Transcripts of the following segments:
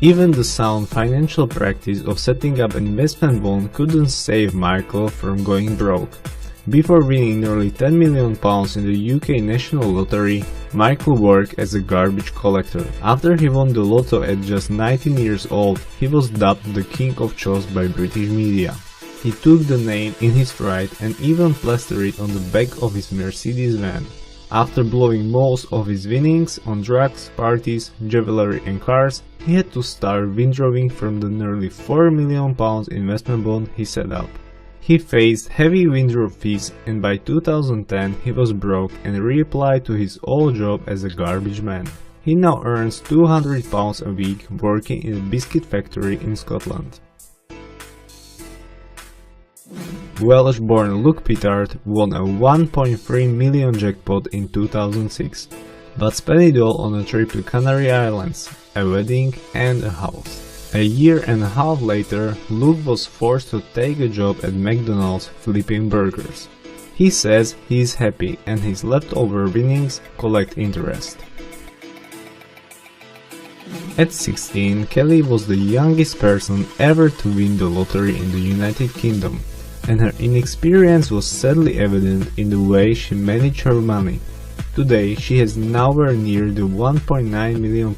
Even the sound financial practice of setting up an investment bond couldn't save Michael from going broke. Before winning nearly £10 million in the UK National Lottery, Michael worked as a garbage collector. After he won the lotto at just 19 years old, he was dubbed the King of Chos by British media. He took the name in his pride and even plastered it on the back of his Mercedes van. After blowing most of his winnings on drugs, parties, jewelry and cars, he had to start withdrawing from the nearly £4 million investment bond he set up. He faced heavy withdrawal fees and by 2010 he was broke and reapplied to his old job as a garbage man. He now earns £200 a week working in a biscuit factory in Scotland. Welsh-born Luke Pittard won a £1.3 million jackpot in 2006, but spent it all on a trip to Canary Islands, a wedding and a house. A year and a half later, Luke was forced to take a job at McDonald's flipping burgers. He says he is happy and his leftover winnings collect interest. At 16, Kelly was the youngest person ever to win the lottery in the United Kingdom, and her inexperience was sadly evident in the way she managed her money. Today, she has nowhere near the £1.9 million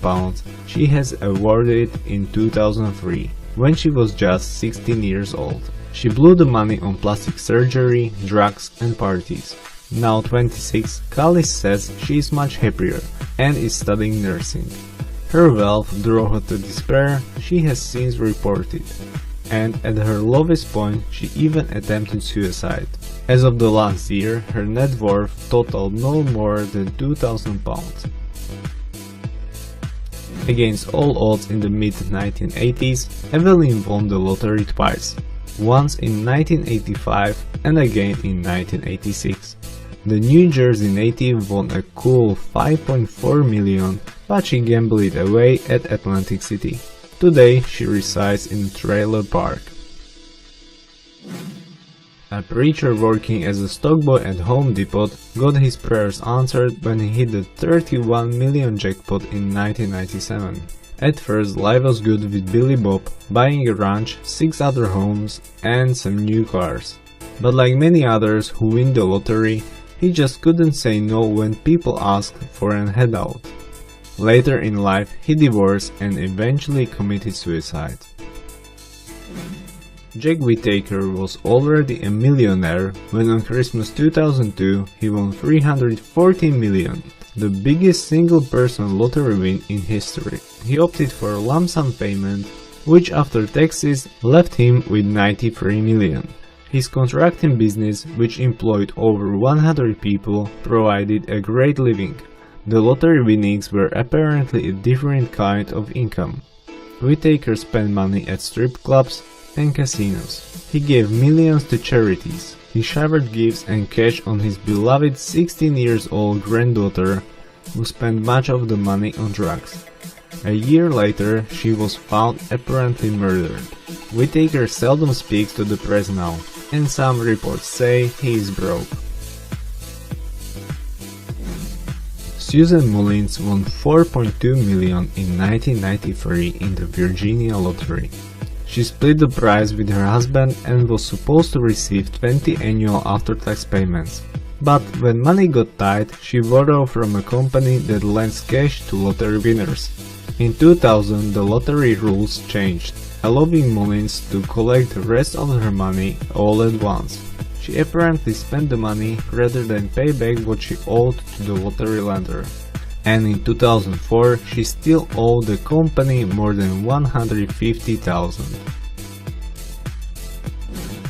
she has awarded in 2003, when she was just 16 years old. She blew the money on plastic surgery, drugs and parties. Now 26, Kelly says she is much happier and is studying nursing. Her wealth drove her to despair, she has since reported. And at her lowest point, she even attempted suicide. As of the last year, her net worth totaled no more than £2,000. Against all odds in the mid-1980s, Evelyn won the lottery twice, once in 1985 and again in 1986. The New Jersey native won a cool $5.4 million, but she gambled it away at Atlantic City. Today she resides in a trailer park. A preacher working as a stockboy at Home Depot got his prayers answered when he hit the 31 million jackpot in 1997. At first life was good with Billy Bob, buying a ranch, 6 other homes and some new cars. But like many others who win the lottery, he just couldn't say no when people asked for an handout. Later in life, he divorced and eventually committed suicide. Jack Whittaker was already a millionaire when on Christmas 2002 he won $314 million, the biggest single person lottery win in history. He opted for a lump sum payment, which after taxes left him with $93 million. His contracting business, which employed over 100 people, provided a great living. The lottery winnings were apparently a different kind of income. Whittaker spent money at strip clubs and casinos. He gave millions to charities. He showered gifts and cash on his beloved 16-year-old granddaughter, who spent much of the money on drugs. A year later, she was found apparently murdered. Whittaker seldom speaks to the press now, and some reports say he is broke. Susan Mullins won $4.2 million in 1993 in the Virginia lottery. She split the prize with her husband and was supposed to receive 20 annual after-tax payments. But when money got tight, she borrowed from a company that lends cash to lottery winners. In 2000, the lottery rules changed, allowing Mullins to collect the rest of her money all at once. She apparently spent the money rather than pay back what she owed to the lottery lender. And in 2004, she still owed the company more than $150,000.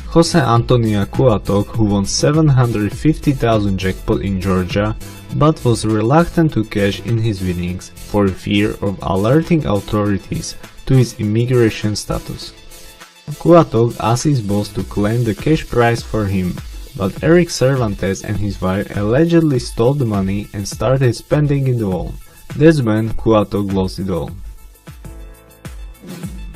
Jose Antonio Cuatok, who won $750,000 jackpot in Georgia, but was reluctant to cash in his winnings for fear of alerting authorities to his immigration status. Cuatok asked his boss to claim the cash prize for him, but Eric Cervantes and his wife allegedly stole the money and started spending it all. That's when Cuatok lost it all.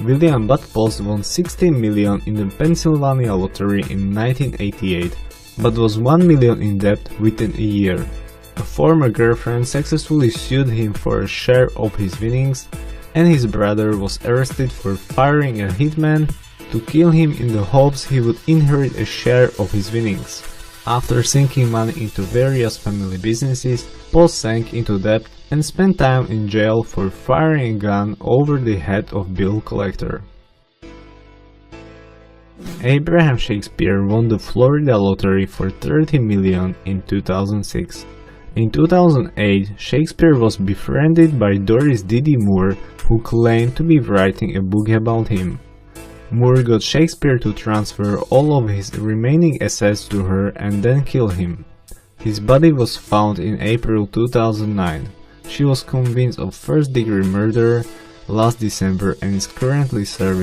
William Buttpulse won $16 million in the Pennsylvania lottery in 1988, but was $1 million in debt within a year. A former girlfriend successfully sued him for a share of his winnings, and his brother was arrested for firing a hitman to kill him in the hopes he would inherit a share of his winnings. After sinking money into various family businesses, Paul sank into debt and spent time in jail for firing a gun over the head of bill collector. Abraham Shakespeare won the Florida lottery for $30 million in 2006. In 2008, Shakespeare was befriended by Doris Didi Moore, who claimed to be writing a book about him. Moore got Shakespeare to transfer all of his remaining assets to her and then kill him. His body was found in April 2009. She was convinced of first-degree murder last December and is currently serving